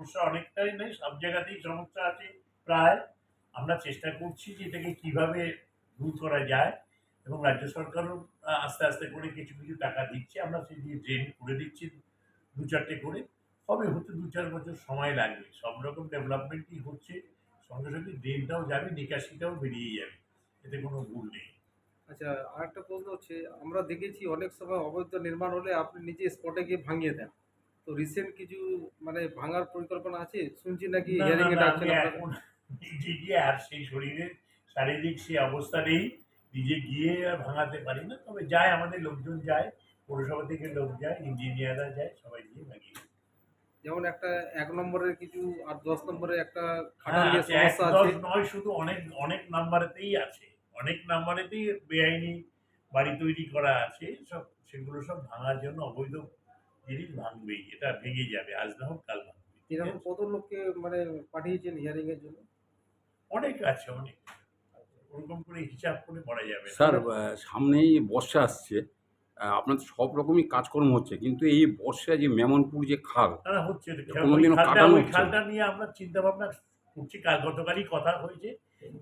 সমস্যা অনেকটাই নেই, সব জায়গাতেই সমস্যা আছে প্রায়। আমরা চেষ্টা করছি যে এটাকে কিভাবে দূর করা যায়, এবং রাজ্য সরকারও আস্তে আস্তে করে কিছু কিছু টাকা দিচ্ছে। আমরা সেই দিয়ে ড্রেন করে দিচ্ছি 2-4টে করে। হবে, হতে 2-4 বছর সময় লাগবে। সব রকম ডেভেলপমেন্টই হচ্ছে, সঙ্গে সঙ্গে ড্রেনটাও যাবে, নিকাশিটাও বেরিয়ে যাবে, এতে কোনো ভুল নেই। আচ্ছা, আরেকটা প্রশ্ন হচ্ছে, আমরা দেখেছি অনেক সময় অবৈধ নির্মাণ হলে আপনি নিজে স্পটে গিয়ে ভাঙিয়ে দেন। তো রিসেন্ট কিছু মানে ভাঙার পরিকল্পনা আছে? শুনছি নাকি না, না, হিয়ারিং এ না, আমি ডাকছেন আপনাদের। এখন নিজে গিয়ে আর সেই শরীরের শারীরিক সেই অবস্থা নেই। নিজে গিয়ে আর ভাঙাতে পারি না। তবে যায়, আমাদের লোকজন যায়, পৌরসভা থেকে লোক যায়, ইঞ্জিনিয়াররা যায়, সবাই গিয়ে লাগিয়ে দেয়। যেমন একটা ১ নম্বরের কিছু আর ১০ নম্বরের একটা খাটাল হ্যাঁ, নিয়ে আছে। সমস্যা আছে। ১-১০ নয়, শুধু অনেক, অনেক নাম্বারেতেই আছে। অনেক নাম্বারেতেই বেআইনি বাড়ি তৈরি করা আছে। সেগুলো সব ভাঙার জন্য অবৈধ জিনিস ভাঙবেই। এটা ভেঙে যাবে। আজ না হোক কাল ভাঙবে। ঠিক এরকম আছে? কত লোককে মানে পাঠিয়েছেন হিয়ারিং এর জন্য? অনেক আছে, অনেক। ওরকম করে হিসাব করে বলা যাবে না। স্যার, সামনেই বর্ষা আসছে। আপনাদের সব রকমই কাজকর্ম হচ্ছে। কিন্তু এই বর্ষায় যে মেমনপুর যে খাল, না, না, হচ্ছে। কোনোদিনও কাটানো ওই হচ্ছে না। খালটা নিয়ে আমরা চিন্তা ভাবনা করছি। গতকালই কথা হয়েছে।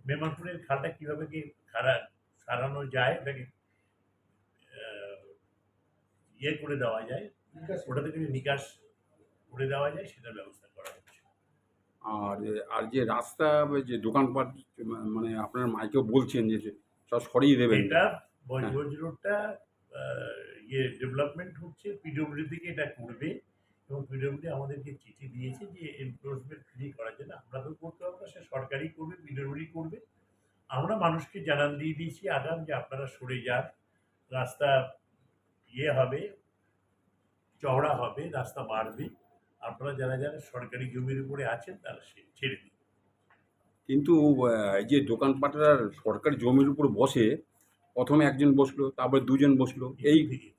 মেমারপুরের খালটা কিভাবে কি সারানো যায়, ওটাকে ইয়ে করে দেওয়া যায়, ওটা থেকে নিকাশ করে দেওয়া যায়, সেটার ব্যবস্থা করা হচ্ছে। আর আর যে রাস্তা যে দোকানপাট মানে আপনার মাইকেও বলছেন যে সব সরিয়ে দেবেন। এটা হ্যাঁ। বজবজ রোডটা ইয়ে ডেভেলপমেন্ট হচ্ছে, পিডব্লিউডি থেকে এটা করবে, এবং পিডব্লিউডি আমাদেরকে চিঠি দিয়েছে যে এনক্রোচমেন্ট ফ্রি করার জন্য। আমরা তো করতে পারবো না, সে সরকারই করবে, পিডব্লিউডি করবে। আমরা মানুষকে জানান দিয়ে দিয়েছি আগাম যে আপনারা সরে যান, রাস্তা ইয়ে হবে, চওড়া হবে, রাস্তা বাড়বে, আপনারা যারা যারা সরকারি জমির উপরে আছেন তারা ছেড়ে দিন। কিন্তু এই যে দোকানপাটরা সরকারি জমির উপর বসে, প্রথমে একজন বসলো, তারপরে দুজন বসলো। এই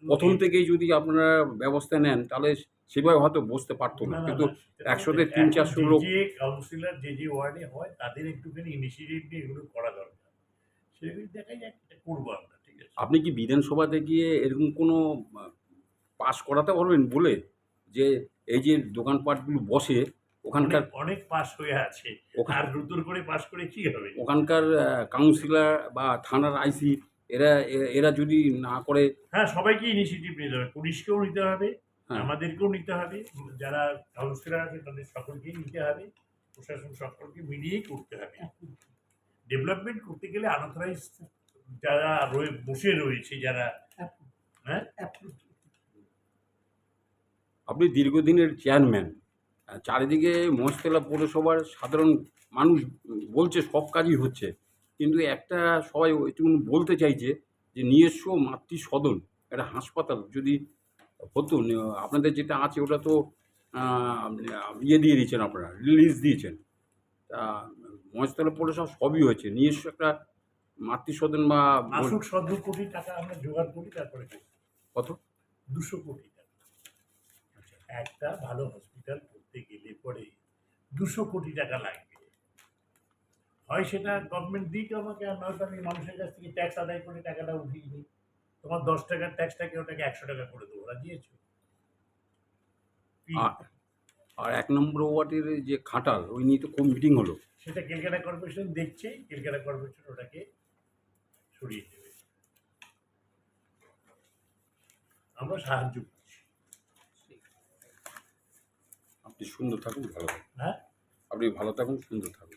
প্রথম থেকেই যদি আপনারা ব্যবস্থা নেন, তাহলে সেভাবে হয়তো বসতে পারতো না। না, না, কিন্তু না, সেটা তো ১০০ তে এখন ৩00-৪০০ লোক। যে কাউন্সিলর যে ওয়ার্ডে হয় তাদের একটুখানি ইনিশিয়েটিভ নিয়ে এগুলো করা দরকার। সেগুলো দেখা যাক, এটা করবো আমরা। ঠিক আছে? আপনি কি বিধানসভাতে গিয়ে এরকম কোনো আ পাস করাতে পারবেন বলে? যে এই যে দোকানপাটগুলো বসে, অনেক, ওখানকার অনেক পাস হয়ে আছে। ওখান আর নতুন করে পাস করে কি হবে? ওখানকার কাউন্সিলর বা থানার আইসি এরা যদি না করে। হ্যাঁ, সবাইকে ইনিশিয়েটিভ নিতে হবে। পুলিশকেও নিতে হবে, হ্যাঁ। আমাদেরকেও নিতে হবে, যারা কাউন্সিলর আছে তাদের সকলকেই নিতে হবে, প্রশাসন সকলকে মিলিয়েই করতে হবে। ডেভেলপমেন্ট করতে গেলে আনঅথরাইজ যারা বসে রয়েছে, যারা, হ্যাঁ, আপনি দীর্ঘদিনের চেয়ারম্যান। চারিদিকে মহেশতলা পৌরসভার সাধারণ মানুষ বলছে সব কাজই হচ্ছে। কিন্তু একটা সবাই একটু বলতে চাইছে যে নিজস্ব মাতৃসদন, একটা হাসপাতাল যদি হতো, আপনাদের যেটা আছে ওটা তো আ ইয়ে দিয়ে দিয়েছেন, আপনারা রিলিজ দিয়েছেন। তা মহেশতলা পৌরসভা সবই হয়েছে। নিজস্ব একটা মাতৃসদন বা আসুক ১২ কোটি টাকা আমরা জোগাড় করি, তারপরে করব। কত? ২০০ কোটি টাকা। একটা ভালো হসপিটাল করতে গেলে পরে ২০০ কোটি টাকা লাগবে। হয় সেটা গভর্নমেন্ট দিক আমাকে, আর নয়তো আমি মানুষের কাছ থেকে ট্যাক্স আদায় করে টাকাটা উঠিয়ে নিই। তোমার ১০ টাকার ট্যাক্সটাকে ওটাকে ১০০ টাকা করে দেবো, রাজি আছো? কি? আর আর ১ নম্বর ওয়ার্ডের যে খাটাল, ওই নিয়ে তো খুব মিটিং হলো। সেটা ক্যালকাটা কর্পোরেশন দেখছে, ক্যালকাটা কর্পোরেশন ওটাকে সরিয়ে দেবে। আমরা সাহায্য করছি। আপনি সুন্দর থাকুন, ভালো থাকুন। হ্যাঁ, আপনি ভালো থাকুন, সুন্দর থাকুন।